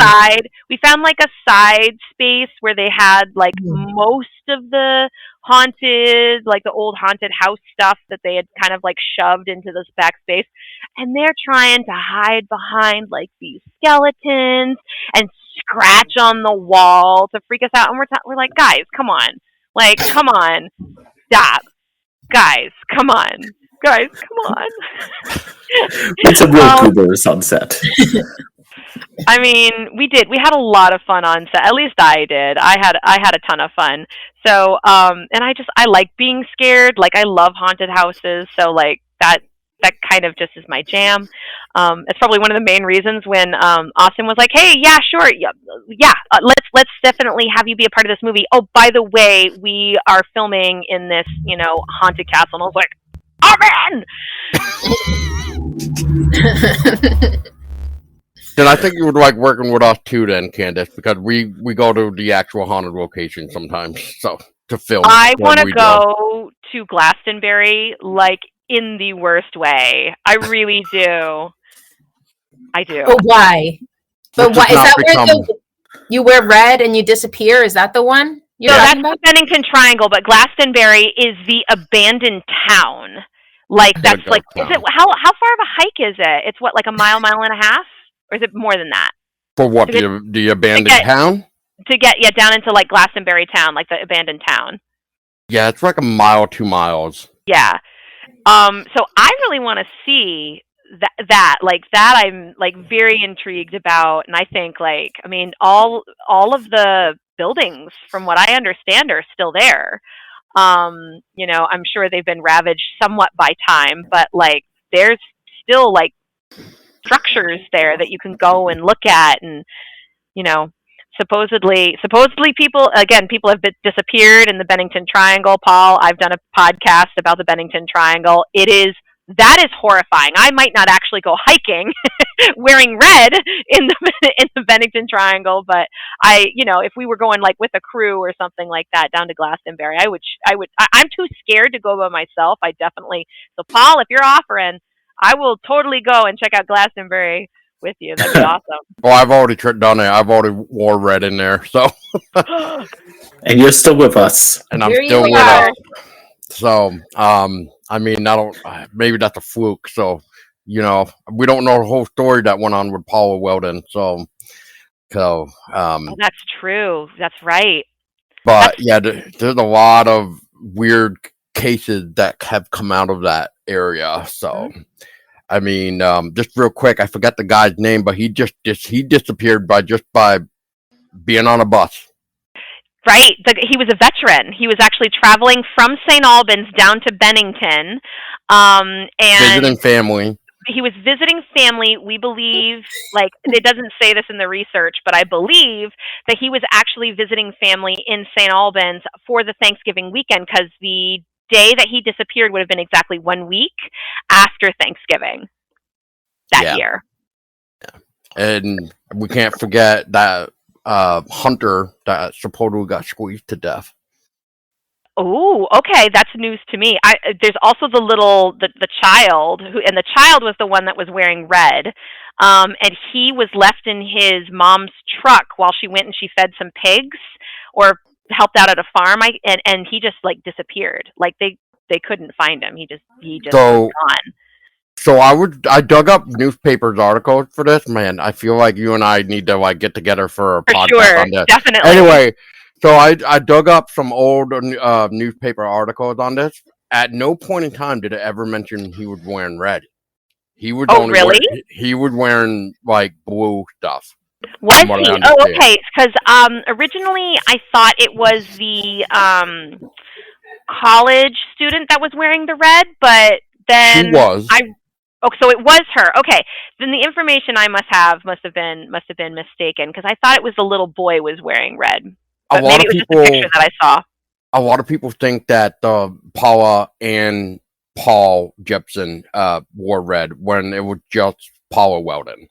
We found a side space where they had most of the haunted, the old haunted house stuff that they had kind of shoved into this back space, and they're trying to hide behind these skeletons and scratch on the wall to freak us out. And we're like, guys, come on, stop, guys, come on. It's a real Cooper sunset. I mean, we had a lot of fun on set. At least I did. I had a ton of fun. So, and I like being scared. I love haunted houses. So that that kind of just is my jam. It's probably one of the main reasons when Austen was like, "Hey, yeah, sure, let's definitely have you be a part of this movie. Oh, by the way, we are filming in this, haunted castle." And I was like, "Oh man!" Then I think you would like working with us too, then, Candice, because we go to the actual haunted location sometimes, so to film. I want to go to Glastonbury, like in the worst way. I really do. I do. But why? But why is that where you wear red and you disappear? Is that the one? No, that's the Bennington Triangle, but Glastonbury is the abandoned town. Like that's like, is it how far of a hike is it? It's what, like a mile and a half, or is it more than that? For what, the abandoned town? To get down into like Glastonbury town, like the abandoned town. Yeah, it's like a mile, 2 miles. Yeah. So I really want to see that I'm like very intrigued about, and I think all of the buildings, from what I understand, are still there. I'm sure they've been ravaged somewhat by time, but like there's still like structures there that you can go and look at, and supposedly people have disappeared in the Bennington Triangle. Paul, I've done a podcast about the Bennington Triangle. That is horrifying. I might not actually go hiking wearing red in the Bennington Triangle, but if we were going like with a crew or something like that down to Glastonbury, I'm too scared to go by myself. So Paul, if you're offering, I will totally go and check out Glastonbury with you. That'd be awesome. Well, I've already done it. I've already wore red in there, so. And you're still with us. And I'm still with us. So, maybe that's a fluke. So, we don't know the whole story that went on with Paula Weldon. So, that's true. That's right. But there's a lot of weird cases that have come out of that area. So, just real quick, I forget the guy's name, but he disappeared by being on a bus. Right. He was a veteran. He was actually traveling from St. Albans down to Bennington, and visiting family. He was visiting family. We believe, like, it doesn't say this in the research, but I believe that he was actually visiting family in St. Albans for the Thanksgiving weekend, because the day that he disappeared would have been exactly 1 week after Thanksgiving that year. Yeah. And we can't forget that hunter that supposedly got squeezed to death. Oh, okay, that's news to me. There's also the child and the child was the one that was wearing red, and he was left in his mom's truck while she went and she fed some pigs or helped out at a farm. And he just like disappeared. Like they couldn't find him. He just was gone. So I dug up newspapers articles for this. Man, I feel like you and I need to like get together for a podcast on this. Definitely. Anyway, so I dug up some old newspaper articles on this. At no point in time did it ever mention he was wearing red. He was he was wearing like blue stuff. Was he? Oh, okay. Because originally I thought it was the college student that was wearing the red, but then she was. So it was her. Okay, then the information I must have been mistaken, because I thought it was the little boy was wearing red. But maybe it was just a picture that I saw. A lot of people think that Paula and Paul Jepson wore red when it was just Paula Weldon.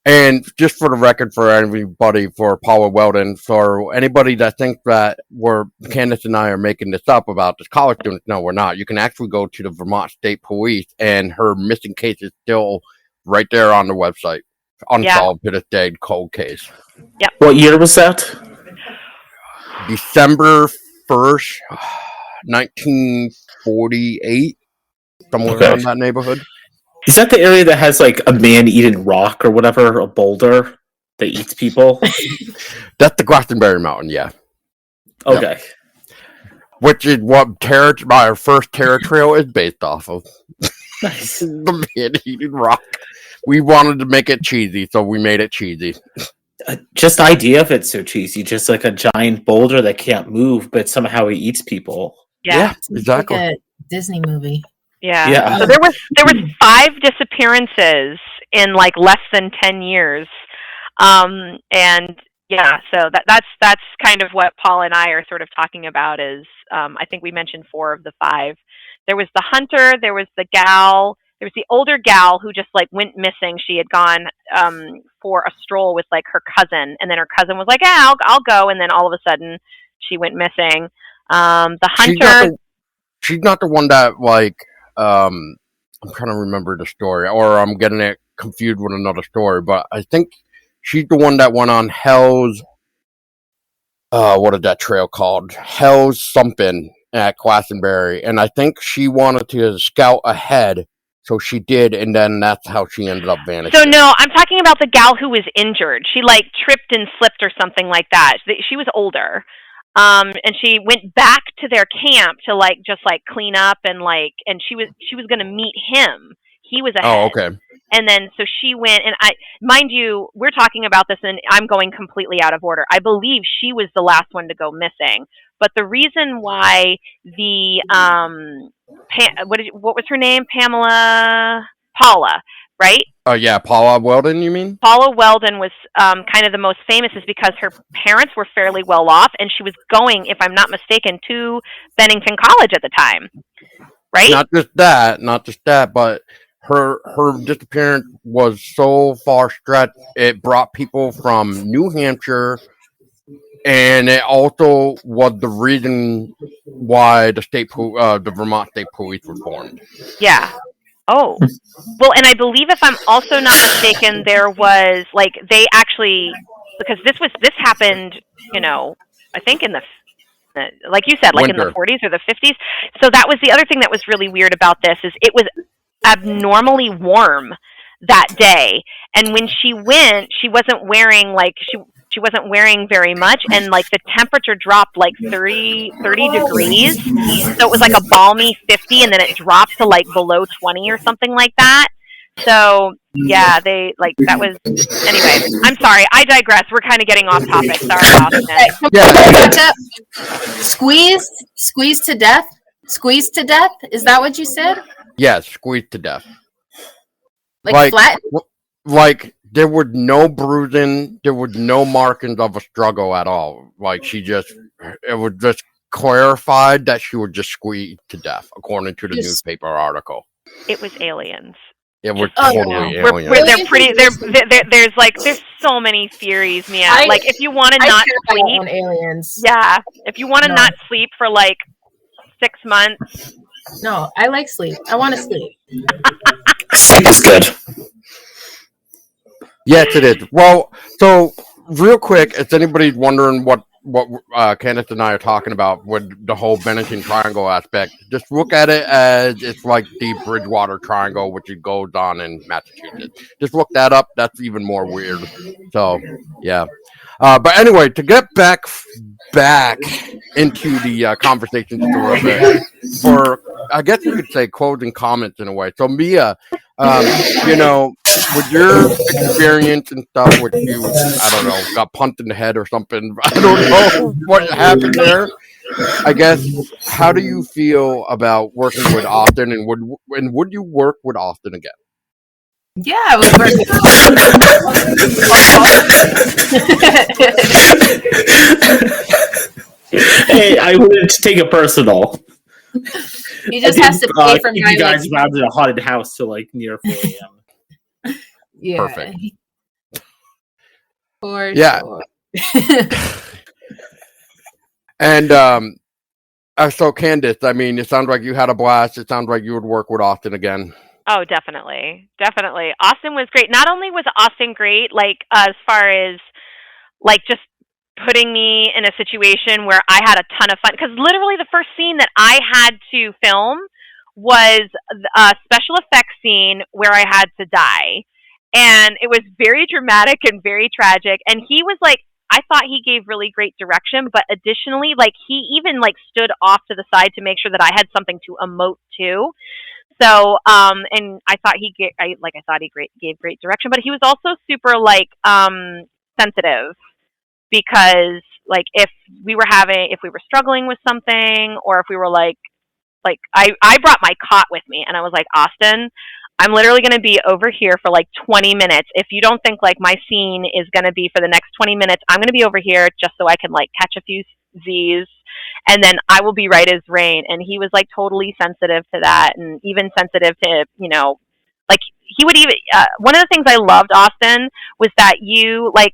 And just for the record, for everybody, for Paula Weldon, for anybody that thinks that Candice and I are making this up about this college student, no, we're not. You can actually go to the Vermont State Police, and her missing case is still right there on the website. Unsolved to this day, cold case. Yep. What year was that? December 1st, 1948. Somewhere around that neighborhood. Is that the area that has like a man-eating rock or whatever, a boulder that eats people? That's the Glastonbury Mountain, yeah. Okay. Yep. Which is what our first terror trail is based off of. Nice. The man-eating rock. We wanted to make it cheesy, so we made it cheesy. Just the idea of it so cheesy. Just like a giant boulder that can't move, but somehow he eats people. Yeah, exactly. Like a Disney movie. Yeah. Yeah. So there was 5 disappearances in like less than 10 years. And yeah, so that's kind of what Paul and I are sort of talking about is I think we mentioned 4 of the 5. There was the hunter, there was the gal, there was the older gal who just like went missing. She had gone for a stroll with like her cousin, and then her cousin was like, "Yeah, I'll go," and then all of a sudden she went missing. The hunter. She's not the one that like I'm trying to remember the story, or I'm getting it confused with another story, but I think she's the one that went on Hell's what is that trail called? Hell's something at Glastonbury, and I think she wanted to scout ahead, so she did, and then that's how she ended up vanishing. So no, I'm talking about the gal who was injured. She like tripped and slipped or something like that. She was older. And she went back to their camp to like just like clean up and like, and she was going to meet him. He was ahead. Oh, okay. And then so she went, and mind you, we're talking about this and I'm going completely out of order. I believe she was the last one to go missing. But the reason why the what was her name? Paula, right? Oh yeah, Paula Weldon, you mean? Paula Weldon was kind of the most famous is because her parents were fairly well off, and she was going, if I'm not mistaken, to Bennington College at the time, right? Not just that, but her disappearance was so far stretched, it brought people from New Hampshire, and it also was the reason why the Vermont State Police were formed. Yeah. Oh, well, and I believe if I'm also not mistaken, there was like they actually, because this happened, I think in the like you said, like Winter. in the 40s or the 50s. So that was the other thing that was really weird about this is it was abnormally warm that day, and when she went, she wasn't wearing like she wasn't wearing very much, and like the temperature dropped like 30 degrees, so it was like a balmy 50, and then it dropped to like below 20 or something like that. So yeah, they like that was anyway. I'm sorry, I digress. We're kind of getting off topic. Sorry, Austin. Yeah. Squeezed to death. Squeezed to death. Is that what you said? Yes, squeezed to death. Like flat? Like there was no bruising, there was no markings of a struggle at all. Like it was just clarified that she was just squeezed to death, according to the newspaper article. It was aliens. It was totally aliens. They're pretty. There's so many theories, Mia. Like if you want to not sleep, aliens. Yeah, if you want to not sleep for like 6 months. No, I like sleep. I want to sleep. Sleep is good. Yes, it is. Well, so real quick, if anybody's wondering what Candice and I are talking about with the whole Bennington Triangle aspect, just look at it as it's like the Bridgewater Triangle, which it goes on in Massachusetts. Just look that up. That's even more weird. So, yeah. But anyway, to get back into the conversation just a little bit, for I guess you could say closing comments in a way. So Mia, with your experience and stuff, with you, I don't know, got punched in the head or something. I don't know what happened there. I guess, how do you feel about working with Austen, and would you work with Austen again? Yeah, I would work. Hey, I wouldn't take it personal. You just have to pay for my you guys rounded a haunted house to like near 4 a.m. Yeah. Perfect. For sure. And so Candice, I mean, it sounds like you had a blast. It sounds like you would work with Austen again. Oh, definitely. Austen was great. Not only was Austen great, like as far as like just putting me in a situation where I had a ton of fun, because literally the first scene that I had to film was a special effects scene where I had to die, and it was very dramatic and very tragic. And he was like, I thought he gave really great direction, but additionally, like he even like stood off to the side to make sure that I had something to emote to. So, and I thought he gave great direction, but he was also super like sensitive, because like if we were struggling with something, or if we were like like I brought my cot with me, and I was like, Austen, I'm literally going to be over here for like 20 minutes. If you don't think like my scene is going to be for the next 20 minutes, I'm going to be over here just so I can like catch a few Z's, and then I will be right as rain. And he was like totally sensitive to that, and even sensitive to, like he would even, one of the things I loved, Austen, was that you like,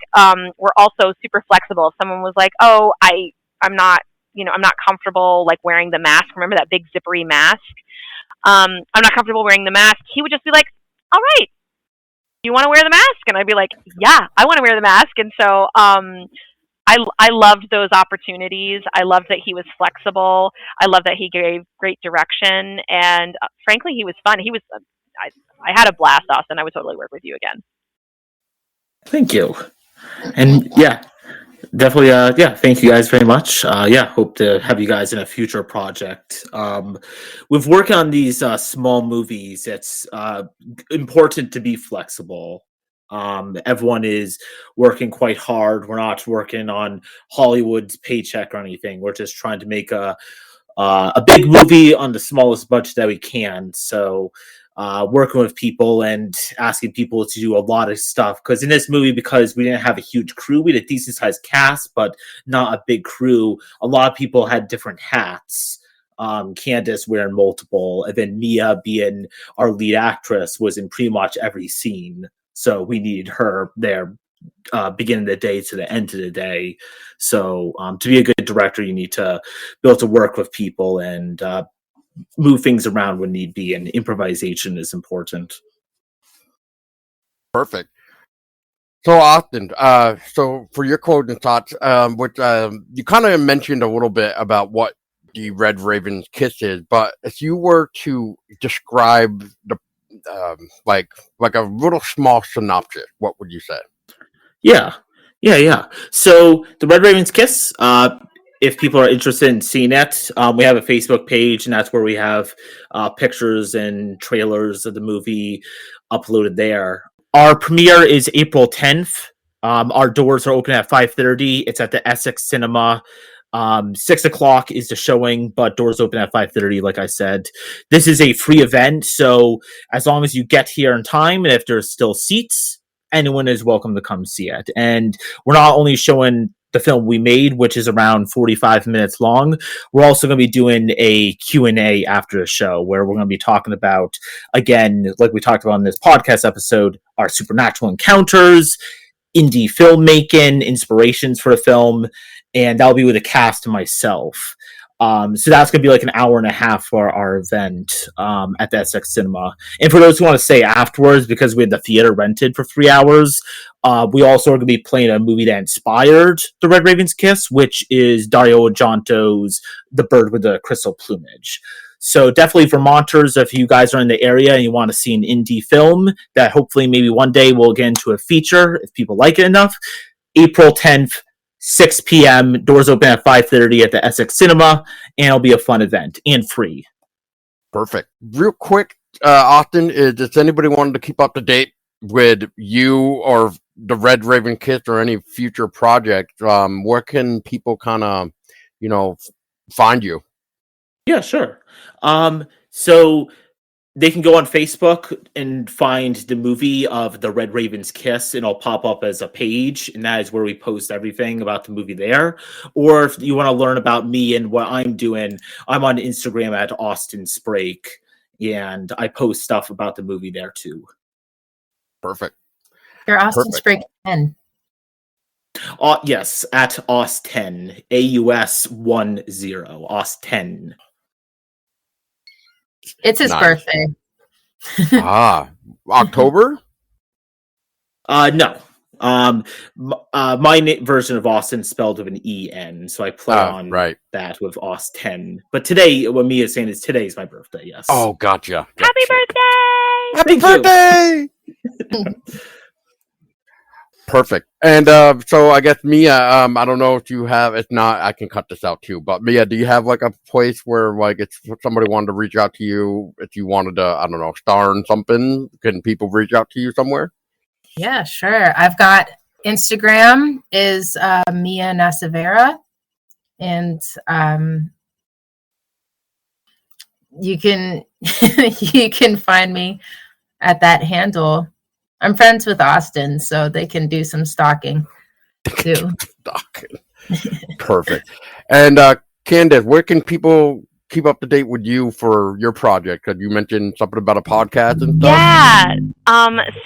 were also super flexible. If someone was like, oh, I'm not, I'm not comfortable like wearing the mask. Remember that big zippery mask? I'm not comfortable wearing the mask. He would just be like, all right, you want to wear the mask? And I'd be like, yeah, I want to wear the mask. And so, I loved those opportunities. I loved that he was flexible. I loved that he gave great direction. And frankly, he was fun. I had a blast, Austen. I would totally work with you again. Thank you. And yeah, definitely, thank you guys very much. Hope to have you guys in a future project. With working on these small movies, it's important to be flexible. Everyone is working quite hard. We're not working on Hollywood's paycheck or anything. We're just trying to make a big movie on the smallest budget that we can. So working with people and asking people to do a lot of stuff, because in this movie, because we didn't have a huge crew, we had a decent sized cast but not a big crew. A lot of people had different hats. Candice wearing multiple, and then Mia, being our lead actress, was in pretty much every scene, so we needed her there beginning of the day to the end of the day. So to be a good director, you need to be able to work with people and move things around when need be, and improvisation is important. Perfect. So Austin, so for your closing thoughts, which you kind of mentioned a little bit about what the Red Raven's kiss is, but if you were to describe the like a little small synopsis, what would you say? Yeah. So the Red Raven's Kiss, if people are interested in seeing it, we have a Facebook page, and that's where we have pictures and trailers of the movie uploaded there. Our premiere is April 10th. Our doors are open at 5:30. It's at the Essex Cinema. 6 o'clock is the showing, but doors open at 5:30, like I said. This is a free event, so as long as you get here in time, and if there's still seats, anyone is welcome to come see it. And we're not only showing the film we made, which is around 45 minutes long, we're also going to be doing a Q&A after the show, where we're going to be talking about, again, like we talked about in this podcast episode, our supernatural encounters, indie filmmaking, inspirations for the film, and that'll be with a cast and myself. So that's going to be like an hour and a half for our event at the Essex Cinema. And for those who want to stay afterwards, because we had the theater rented for 3 hours, we also are going to be playing a movie that inspired The Red Raven's Kiss, which is Dario Argento's The Bird with the Crystal Plumage. So definitely Vermonters, if you guys are in the area and you want to see an indie film that hopefully maybe one day we'll get into a feature if people like it enough, April 10th, 6 p.m. Doors open at 5:30 at the Essex Cinema, and it'll be a fun event and free. Perfect. Real quick, Austin, does anybody want to keep up to date with you or the Red Raven Kiss or any future projects? Where can people kind of, find you? Yeah, sure. So they can go on Facebook and find the movie of The Red Raven's Kiss, and it'll pop up as a page, and that is where we post everything about the movie there. Or if you want to learn about me and what I'm doing, I'm on Instagram at Austen Sprake, and I post stuff about the movie there too. Perfect. You're Austen Sprake 10. Yes, at Austen, AUS10, Austen. It's his birthday. October? No. My version of Austen spelled with an E-N, so I play on that with Austen. But today, what Mia is saying is today's my birthday, yes. Oh, gotcha. Happy birthday! Happy birthday! Perfect. And so I guess Mia, I don't know if you have, if not, I can cut this out too. But Mia, do you have like a place where like if somebody wanted to reach out to you, if you wanted to, I don't know, star in something, can people reach out to you somewhere? Yeah, sure. I've got Instagram is Mia Nasavera, and you can you can find me at that handle. I'm friends with Austen, so they can do some stalking too. Perfect. And Candice, where can people keep up to date with you for your project? Because you mentioned something about a podcast and stuff. Yeah.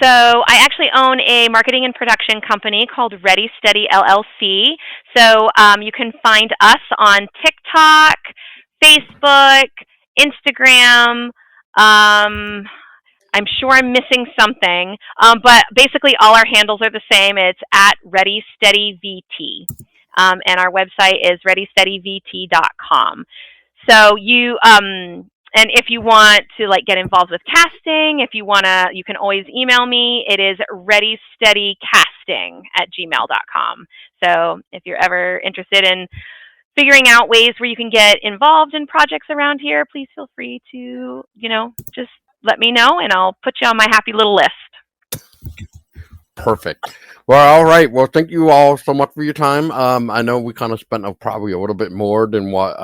So I actually own a marketing and production company called Ready Steady LLC. So you can find us on TikTok, Facebook, Instagram. I'm sure I'm missing something, but basically all our handles are the same. It's at Ready Steady VT, and our website is readysteadyvt.com. So you and if you want to like get involved with casting, if you wanna, you can always email me. It is readysteadycasting@gmail.com. So if you're ever interested in figuring out ways where you can get involved in projects around here, please feel free to, just let me know and I'll put you on my happy little list. Perfect. Well, all right. Well, thank you all so much for your time. I know we kind of spent probably a little bit more than what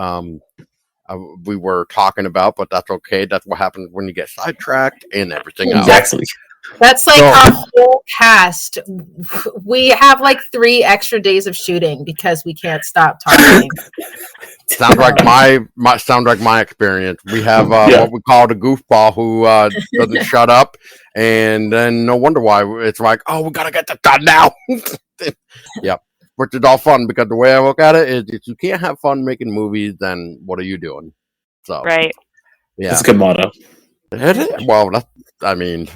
we were talking about, but that's okay. That's what happens when you get sidetracked and everything else. Exactly. That's like our whole cast. We have like 3 extra days of shooting because we can't stop talking. Sounds like my experience. We have what we call the goofball who doesn't shut up, and then no wonder why it's like, oh, we gotta get this done now. Yep, which is all fun because the way I look at it is, if you can't have fun making movies, then what are you doing? So right, yeah, that's a good motto. Well, I mean,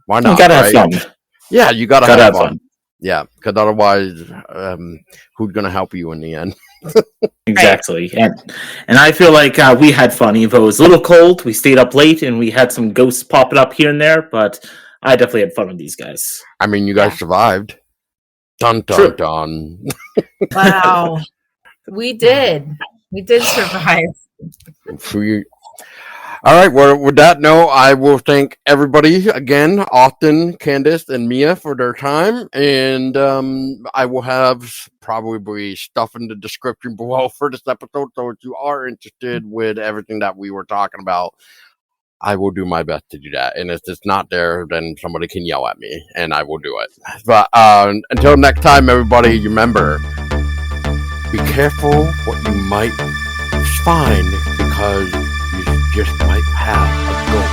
why not? You gotta have fun. Yeah, you gotta have fun. Yeah, because otherwise, who's gonna help you in the end? Exactly. And I feel like we had fun, even though it was a little cold. We stayed up late and we had some ghosts popping up here and there, but I definitely had fun with these guys. I mean, you guys survived. Dun dun dun. Wow. We did survive. All right, well, with that note, I will thank everybody again, Austen, Candice, and Mia for their time, and I will have probably stuff in the description below for this episode, so if you are interested with everything that we were talking about, I will do my best to do that, and if it's not there, then somebody can yell at me, and I will do it. But until next time, everybody, remember, be careful what you might find, because you just might have a ghost.